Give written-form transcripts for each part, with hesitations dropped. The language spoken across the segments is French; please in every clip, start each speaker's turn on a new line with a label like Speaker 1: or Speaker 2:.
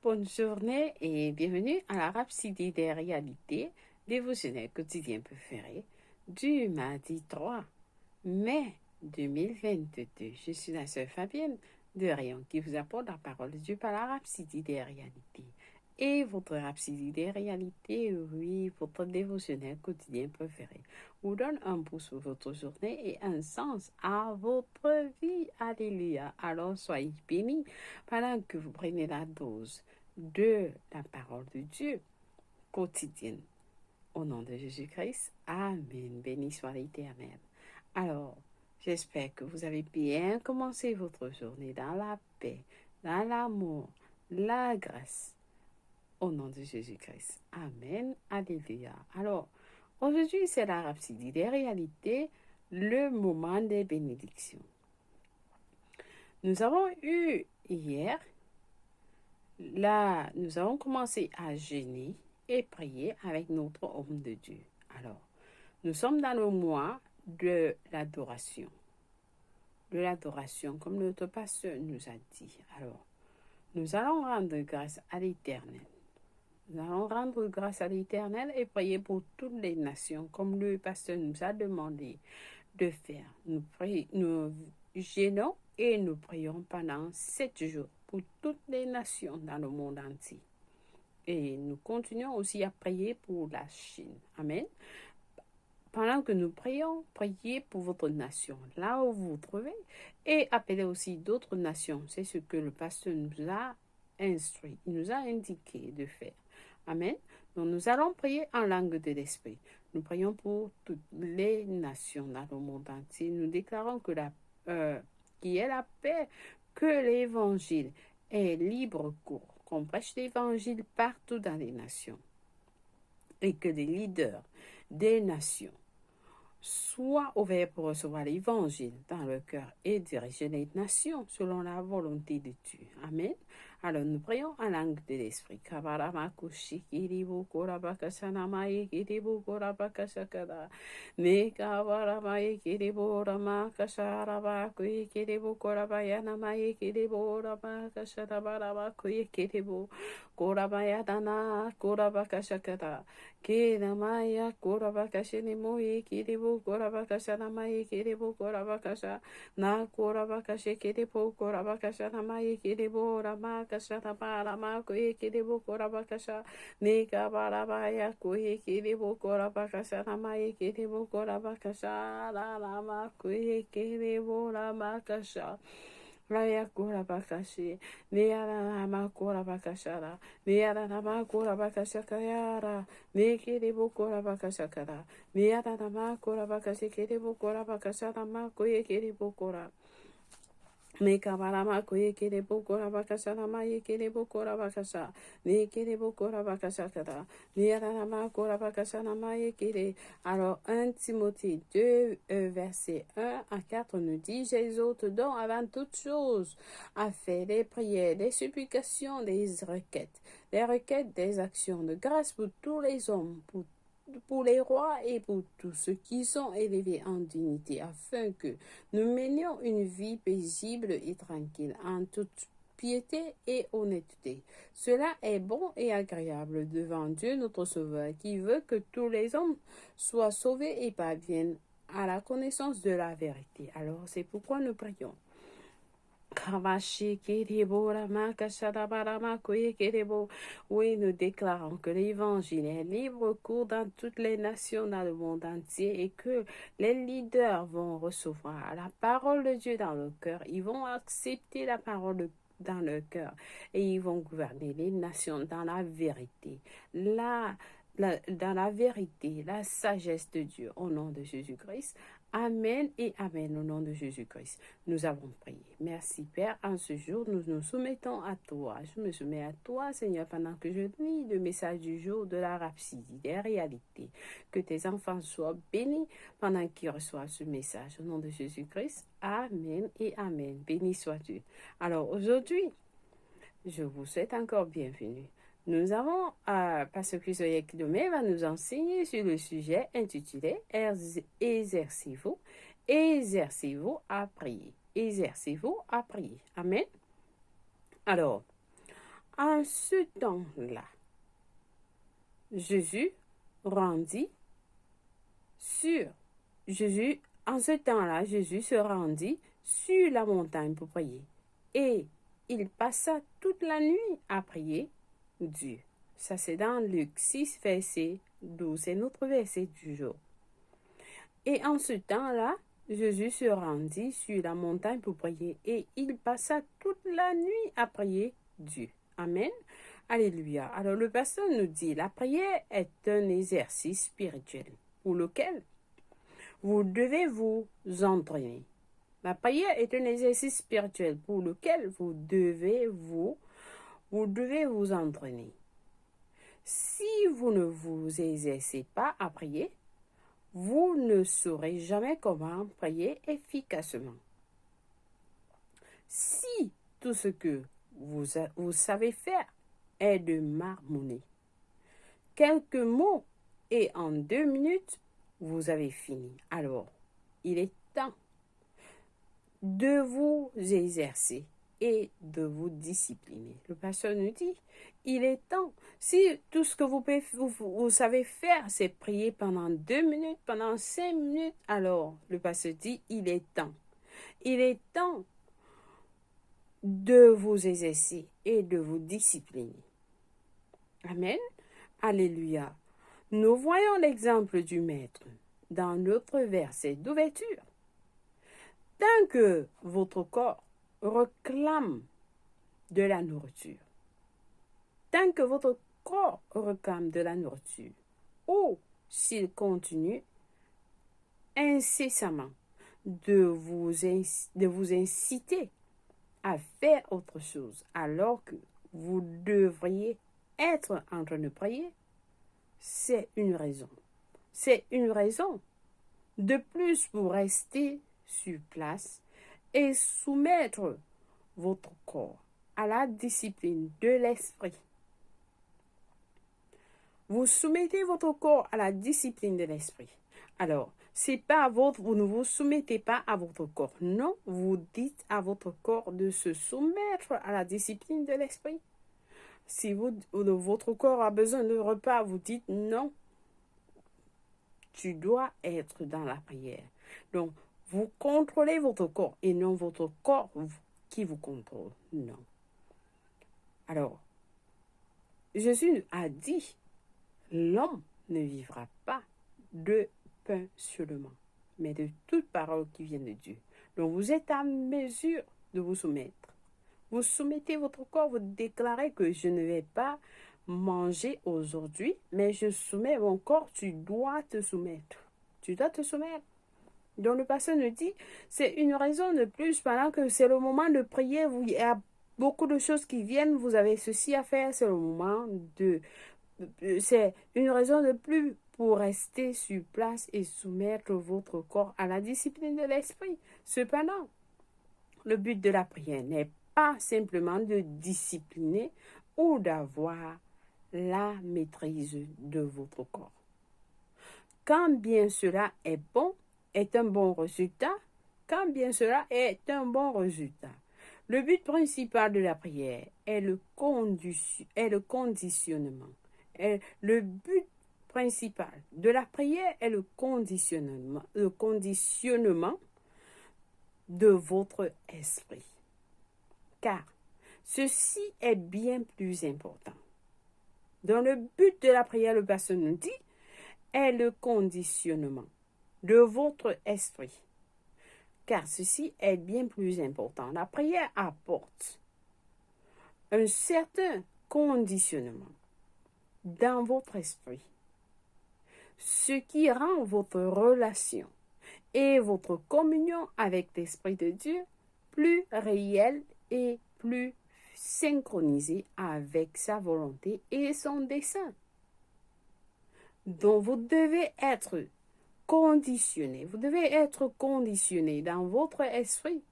Speaker 1: bonne journée et bienvenue à la Rhapsodie des réalités dévotionnel quotidien préféré du mardi 3 mai 2022. Je suis la sœur Fabienne de Rayon qui vous apporte la parole de Dieu par la Rhapsodie des réalités. Et votre Rhapsodie des réalités, oui, votre dévotionnel quotidien préféré, vous donne un pouce pour votre journée et un sens à votre vie. Alléluia. Alors soyez bénis pendant que vous prenez la dose de la parole de Dieu quotidienne. Au nom de Jésus-Christ, Amen. Béni soit l'Éternel. Alors, j'espère que vous avez bien commencé votre journée dans la paix, dans l'amour, la grâce. Au nom de Jésus-Christ. Amen. Alléluia. Alors, aujourd'hui, c'est la Rhapsodie des réalités, le moment des bénédictions. Nous avons eu hier, là, nous avons commencé à jeûner et prier avec notre homme de Dieu. Alors, nous sommes dans le mois de l'adoration. De l'adoration, comme notre pasteur nous a dit. Alors, nous allons rendre grâce à l'Éternel. Nous allons rendre grâce à l'Éternel et prier pour toutes les nations, comme le pasteur nous a demandé de faire. Nous jeûnons et nous prions pendant 7 jours pour toutes les nations dans le monde entier. Et nous continuons aussi à prier pour la Chine. Amen. Pendant que nous prions, priez pour votre nation, là où vous vous trouvez, et appelez aussi d'autres nations. C'est ce que le pasteur nous a instruit, il nous a indiqué de faire. Amen. Donc nous allons prier en langue de l'Esprit. Nous prions pour toutes les nations dans le monde entier. Nous déclarons que qu'il y ait la paix, que l'Évangile est libre cours, qu'on prêche l'Évangile partout dans les nations et que les leaders des nations soient ouverts pour recevoir l'Évangile dans leur cœur et diriger les nations selon la volonté de Dieu. Amen. Alors nous prions en langue de l'Esprit. Kiramaya Kurabakasha Nimui Kiribu Kurabakasha Namai Kiribu Kurabakasha Na Kurabakasha Kiribu Kurabakasha Namai Kiribu Ramakasha Taparama Kui Kiribu Kurabakasha Nika Barabaya Kui Kiribu Kurabakasha Namai Kiribu Kurabakasha Rama Kui Kiribu Ramakasha Raya Kurabakashi, Niara Kurabakashara, Niara Kurabakashakayara, Nikiribu Kurabakashakara, Niara Kurabakashi Kiribu Kurabakashara Makuye Kiribu Kura. Mekabarama kuye kiribu kurabakasha namaye kiribu kurabakasha ni kiribu kurabakasha kada ni arama kurabakasha namaye kiri. Alors 1 Timothée 2 verset 1 à 4 nous dit: j'exhorte donc avant toute chose à faire des prières, des supplications, des requêtes, des actions de grâce pour tous les hommes, pour les rois et pour tous ceux qui sont élevés en dignité, afin que nous menions une vie paisible et tranquille, en toute piété et honnêteté. Cela est bon et agréable devant Dieu notre Sauveur, qui veut que tous les hommes soient sauvés et parviennent à la connaissance de la vérité. Alors c'est pourquoi nous prions. Oui, nous déclarons que l'Évangile est libre cours dans toutes les nations dans le monde entier et que les leaders vont recevoir la parole de Dieu dans leur cœur. Ils vont accepter la parole dans leur cœur et ils vont gouverner les nations dans la vérité. Dans la vérité, la sagesse de Dieu, au nom de Jésus-Christ. Amen et Amen, au nom de Jésus-Christ. Nous avons prié. Merci Père, en ce jour, nous nous soumettons à toi. Je me soumets à toi, Seigneur, pendant que je lis le message du jour de la Rhapsodie des réalités. Que tes enfants soient bénis pendant qu'ils reçoivent ce message. Au nom de Jésus-Christ, Amen et Amen. Béni sois-tu. Alors aujourd'hui, je vous souhaite encore bienvenue. Nous avons, Pasteur Christophe Kilomé va nous enseigner sur le sujet intitulé Exercez-vous, exercez-vous à prier. Exercez-vous à prier. Amen. Alors, En ce temps-là, Jésus rendit en ce temps-là, Jésus se rendit sur la montagne pour prier. Et il passa toute la nuit à prier Dieu. Ça, c'est dans Luc 6, verset 12. C'est notre verset du jour. Et en ce temps-là, Jésus se rendit sur la montagne pour prier. Et il passa toute la nuit à prier Dieu. Amen. Alléluia. Alors, le pasteur nous dit, la prière est un exercice spirituel pour lequel vous devez vous entraîner. La prière est un exercice spirituel pour lequel vous devez vous entraîner. Si vous ne vous exercez pas à prier, vous ne saurez jamais comment prier efficacement. Si tout ce que vous savez faire est de marmonner quelques mots et en 2 minutes, vous avez fini. Alors, il est temps de vous exercer et de vous discipliner. Le pasteur nous dit, il est temps. Si tout ce que vous savez faire, c'est prier pendant 2 minutes, pendant 5 minutes, alors le pasteur dit, il est temps. Il est temps de vous exercer et de vous discipliner. Amen. Alléluia. Nous voyons l'exemple du Maître dans notre verset d'ouverture. Tant que votre corps réclame de la nourriture, ou s'il continue incessamment de vous inciter à faire autre chose alors que vous devriez être en train de prier, c'est une raison. C'est une raison de plus pour rester sur place et soumettre votre corps à la discipline de l'esprit. Vous soumettez votre corps à la discipline de l'esprit. Alors, vous ne vous soumettez pas à votre corps. Non, vous dites à votre corps de se soumettre à la discipline de l'esprit. Si votre corps a besoin de repas, vous dites non. Tu dois être dans la prière. Donc, vous contrôlez votre corps et non votre corps qui vous contrôle. Non. Alors, Jésus a dit, l'homme ne vivra pas de pain seulement, mais de toute parole qui vient de Dieu. Donc, vous êtes à mesure de vous soumettre. Vous soumettez votre corps, vous déclarez que je ne vais pas manger aujourd'hui, mais je soumets mon corps, tu dois te soumettre. Tu dois te soumettre. Donc le pasteur nous dit, c'est une raison de plus, pendant que c'est le moment de prier, il y a beaucoup de choses qui viennent, vous avez ceci à faire, c'est le moment c'est une raison de plus pour rester sur place et soumettre votre corps à la discipline de l'esprit. Cependant, le but de la prière n'est pas simplement de discipliner ou d'avoir la maîtrise de votre corps. Quand bien cela est un bon résultat, le but principal de la prière est le conditionnement. Le but principal de la prière est le conditionnement de votre esprit. Car ceci est bien plus important. Dans le but de la prière, le pasteur nous dit, est le conditionnement de votre esprit. Car ceci est bien plus important. La prière apporte un certain conditionnement dans votre esprit, ce qui rend votre relation et votre communion avec l'Esprit de Dieu plus réelle et plus synchronisée avec sa volonté et son dessein. Donc vous devez être conditionné dans votre esprit,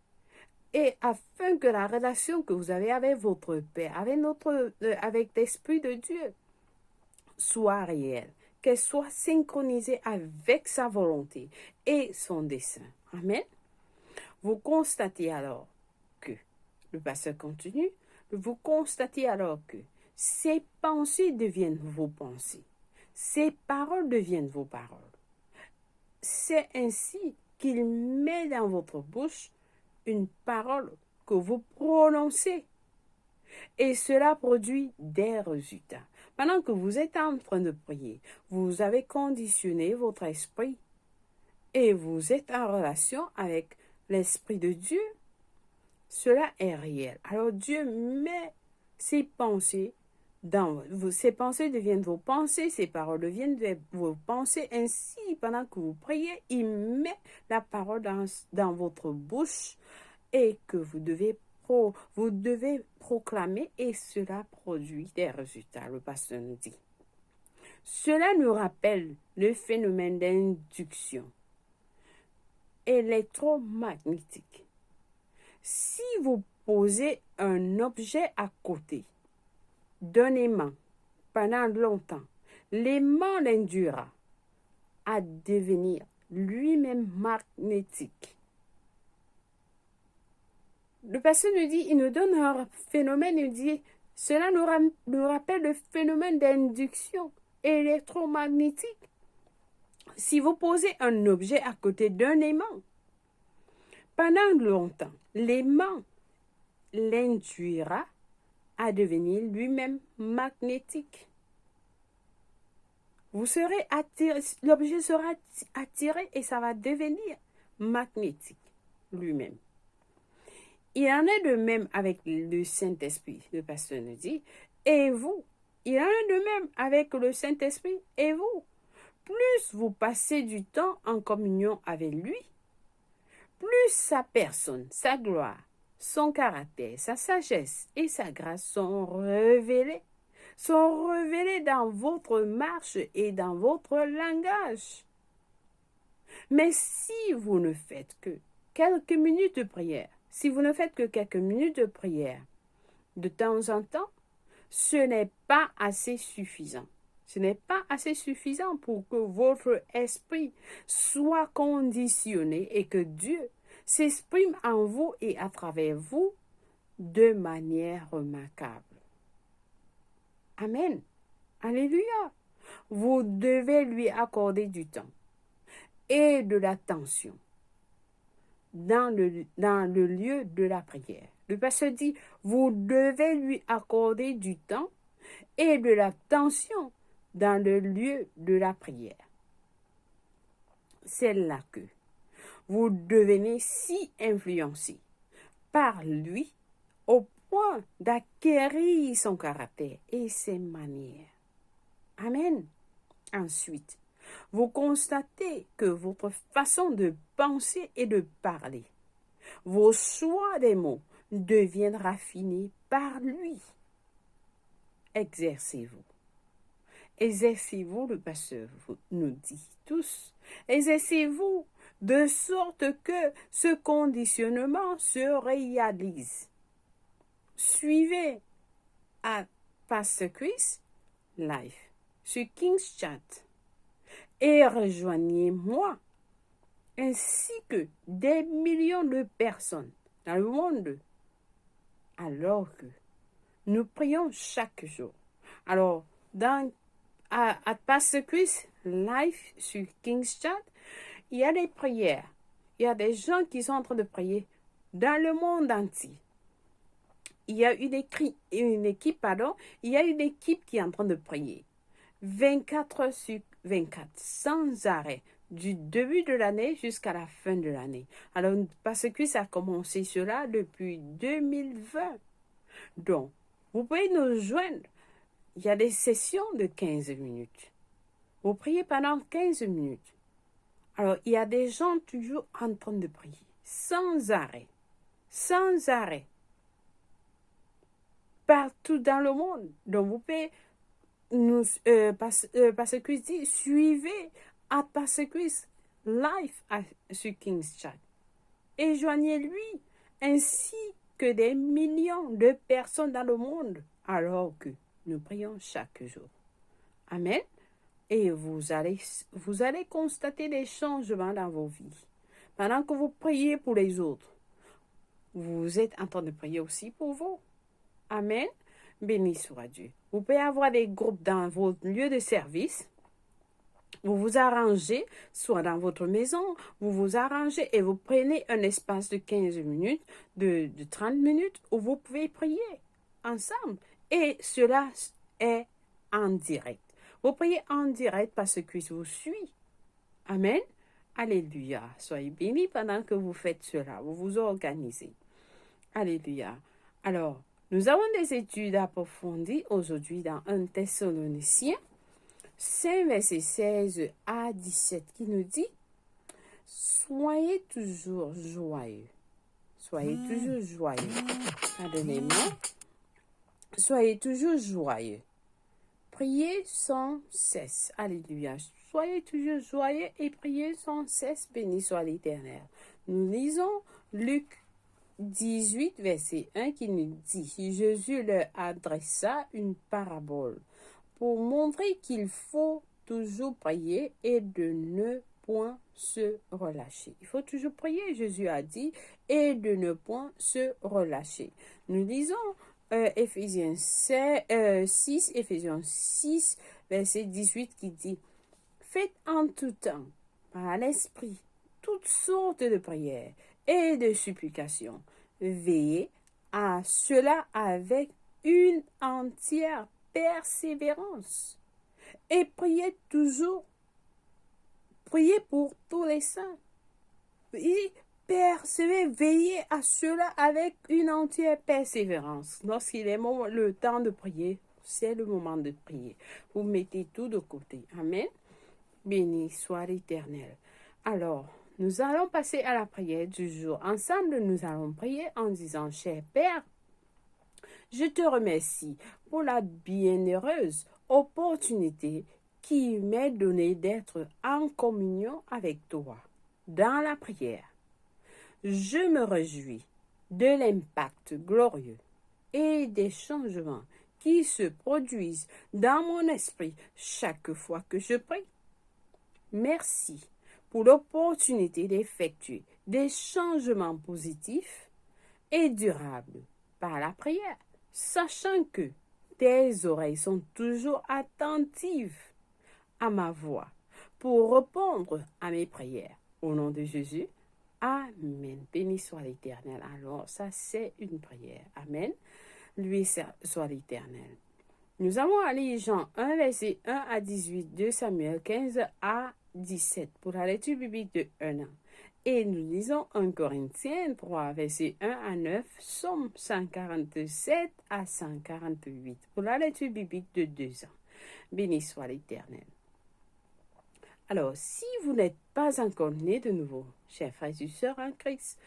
Speaker 1: et afin que la relation que vous avez avec votre Père, avec l'Esprit de Dieu, soit réelle, qu'elle soit synchronisée avec sa volonté et son dessein. Amen. Vous constatez alors que, le pasteur continue, vous constatez alors que ces pensées deviennent vos pensées. Ces paroles deviennent vos paroles. C'est ainsi qu'il met dans votre bouche une parole que vous prononcez. Et cela produit des résultats. Pendant que vous êtes en train de prier, vous avez conditionné votre esprit et vous êtes en relation avec l'Esprit de Dieu. Cela est réel. Alors Dieu met ses pensées dans vous. Ces pensées deviennent vos pensées, ces paroles deviennent vos pensées. Ainsi, pendant que vous priez, il met la parole dans votre bouche et que vous devez proclamer et cela produit des résultats, le pasteur nous dit. Cela nous rappelle le phénomène d'induction électromagnétique. Si vous posez un objet à côté d'un aimant pendant longtemps, l'aimant l'induira à devenir lui-même magnétique. Le pasteur nous dit, il nous donne un phénomène, il dit, cela nous rappelle le phénomène d'induction électromagnétique. Si vous posez un objet à côté d'un aimant, pendant longtemps, l'aimant l'induira à devenir lui-même magnétique. Vous serez attiré, l'objet sera attiré et ça va devenir magnétique lui-même. Il en est de même avec le Saint-Esprit, le pasteur nous dit, et vous. Il en est de même avec le Saint-Esprit et vous. Plus vous passez du temps en communion avec lui, plus sa personne, sa gloire, son caractère, sa sagesse et sa grâce sont révélés dans votre marche et dans votre langage. Mais si vous ne faites que quelques minutes de prière, si vous ne faites que quelques minutes de prière, de temps en temps, ce n'est pas assez suffisant. Ce n'est pas assez suffisant pour que votre esprit soit conditionné et que Dieu s'exprime en vous et à travers vous de manière remarquable. Amen. Alléluia. Vous devez lui accorder du temps et de l'attention dans le lieu de la prière. Le pasteur dit, vous devez lui accorder du temps et de l'attention dans le lieu de la prière. C'est là que vous devenez si influencé par lui au point d'acquérir son caractère et ses manières. Amen. Ensuite, vous constatez que votre façon de penser et de parler, vos choix des mots deviennent raffinés par lui. Exercez-vous. Exercez-vous, le pasteur nous dit tous. Exercez-vous de sorte que ce conditionnement se réalise. Suivez à Pasteur Chris Live sur King's Chat et rejoignez-moi ainsi que des millions de personnes dans le monde alors que nous prions chaque jour. Alors, à Pasteur Chris Live sur King's Chat, il y a des prières. Il y a des gens qui sont en train de prier dans le monde entier. Il y a une équipe qui est en train de prier 24 heures sur 24, sans arrêt, du début de l'année jusqu'à la fin de l'année. Alors, parce que ça a commencé cela depuis 2020. Donc, vous pouvez nous joindre. Il y a des sessions de 15 minutes. Vous priez pendant 15 minutes. Alors, il y a des gens toujours en train de prier, sans arrêt, sans arrêt, partout dans le monde. Donc, vous pouvez Pasteur Chris dit, suivez à Pasteur Chris Live sur King's Chat et joignez-lui ainsi que des millions de personnes dans le monde alors que nous prions chaque jour. Amen. Et vous allez constater des changements dans vos vies. Pendant que vous priez pour les autres, vous êtes en train de prier aussi pour vous. Amen. Béni soit Dieu. Vous pouvez avoir des groupes dans votre lieu de service. Vous vous arrangez, soit dans votre maison, vous vous arrangez et vous prenez un espace de 15 minutes, de 30 minutes où vous pouvez prier ensemble. Et cela est en direct. Vous priez en direct parce que Christ vous suit. Amen. Alléluia. Soyez bénis pendant que vous faites cela. Vous vous organisez. Alléluia. Alors, nous avons des études approfondies aujourd'hui dans 1 Thessaloniciens 5, verset 16 à 17 qui nous dit « Soyez toujours joyeux. Soyez toujours joyeux. » Pardonnez-moi. Soyez toujours joyeux. Priez sans cesse. Alléluia. Soyez toujours joyeux et priez sans cesse. Béni soit l'Éternel. Nous lisons Luc 18, verset 1 qui nous dit « Jésus leur adressa une parabole pour montrer qu'il faut toujours prier et de ne point se relâcher. » Il faut toujours prier, Jésus a dit, et de ne point se relâcher. Nous lisons Éphésiens 6, verset 18 qui dit « Faites en tout temps, par l'Esprit, toutes sortes de prières et de supplications. Veillez à cela avec une entière persévérance. Et priez toujours. Priez pour tous les saints. Et persévérez, veillez à cela avec une entière persévérance. Lorsqu'il est le temps de prier, c'est le moment de prier. Vous mettez tout de côté. Amen. Béni soit l'Éternel. Alors, nous allons passer à la prière du jour. Ensemble, nous allons prier en disant, cher Père, je te remercie pour la bienheureuse opportunité qui m'est donnée d'être en communion avec toi dans la prière. Je me réjouis de l'impact glorieux et des changements qui se produisent dans mon esprit chaque fois que je prie. Merci pour l'opportunité d'effectuer des changements positifs et durables par la prière, sachant que tes oreilles sont toujours attentives à ma voix pour répondre à mes prières. Au nom de Jésus, Amen. Béni soit l'Éternel. Alors, ça, c'est une prière. Amen. Lui soit l'Éternel. Nous allons aller Jean 1, verset 1 à 18, 2 Samuel 15 à 17 pour la lecture biblique de 1 an. Et nous lisons 1 Corinthiens 3, verset 1 à 9, Psaume 147 à 148 pour la lecture biblique de 2 ans. Béni soit l'Éternel. Alors, si vous n'êtes pas encore nés de nouveau, chers frères et sœurs en Christ,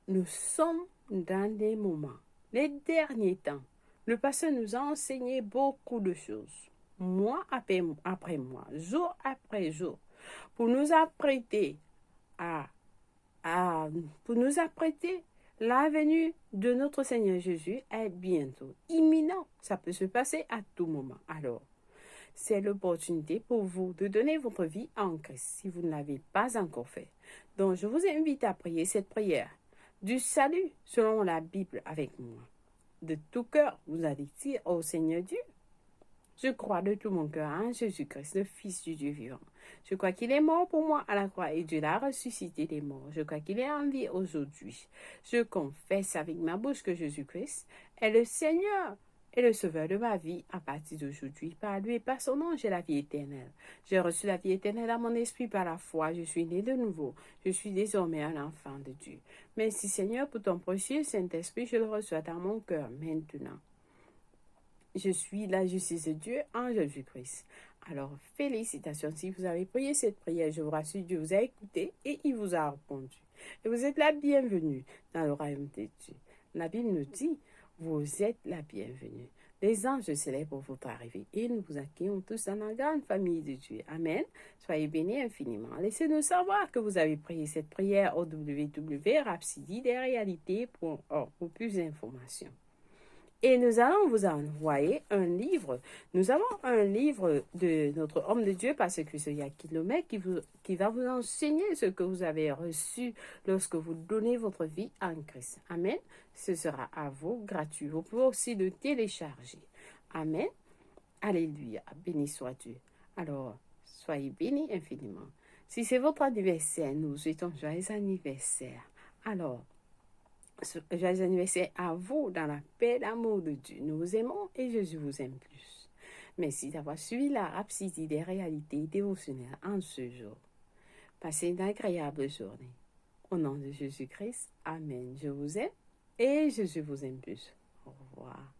Speaker 1: nous sommes dans des moments, les derniers temps. Le pasteur nous a enseigné beaucoup de choses, mois après mois, jour après jour, pour nous apprêter la venue de notre Seigneur Jésus est bientôt, imminent. Ça peut se passer à tout moment. Alors, c'est l'opportunité pour vous de donner votre vie en Christ si vous ne l'avez pas encore fait. Donc, je vous invite à prier cette prière du salut selon la Bible avec moi. De tout cœur, vous allez dire au Seigneur Dieu, je crois de tout mon cœur en Jésus-Christ, le Fils du Dieu vivant. Je crois qu'il est mort pour moi à la croix et Dieu l'a ressuscité des morts. Je crois qu'il est en vie aujourd'hui. Je confesse avec ma bouche que Jésus-Christ est le Seigneur et le Sauveur de ma vie à partir d'aujourd'hui. Par lui et par son nom, j'ai la vie éternelle. J'ai reçu la vie éternelle à mon esprit par la foi. Je suis né de nouveau. Je suis désormais un enfant de Dieu. Merci Seigneur pour ton précieux Saint-Esprit. Je le reçois dans mon cœur maintenant. Je suis la justice de Dieu en Jésus-Christ. Alors, félicitations. Si vous avez prié cette prière, je vous rassure, Dieu vous a écouté et il vous a répondu. Et vous êtes la bienvenue dans le royaume de Dieu. La Bible nous dit, vous êtes la bienvenue. Les anges célèbrent pour votre arrivée et nous vous accueillons tous dans la grande famille de Dieu. Amen. Soyez bénis infiniment. Laissez-nous savoir que vous avez prié cette prière au www.rhapsodiederealités.org pour plus d'informations. Et nous allons vous envoyer un livre. Nous avons un livre de notre homme de Dieu, parce que c'est Yakilomé qui va vous enseigner ce que vous avez reçu lorsque vous donnez votre vie en Christ. Amen. Ce sera à vous gratuit. Vous pouvez aussi le télécharger. Amen. Alléluia. Béni soit Dieu. Alors, soyez bénis infiniment. Si c'est votre anniversaire, nous souhaitons joyeux anniversaire. Alors, joyeux anniversaire à vous dans la paix et l'amour de Dieu. Nous vous aimons et Jésus vous aime plus. Merci d'avoir suivi la rhapsodie des réalités dévotionnelles en ce jour. Passez une agréable journée. Au nom de Jésus-Christ, Amen. Je vous aime et Jésus vous aime plus. Au revoir.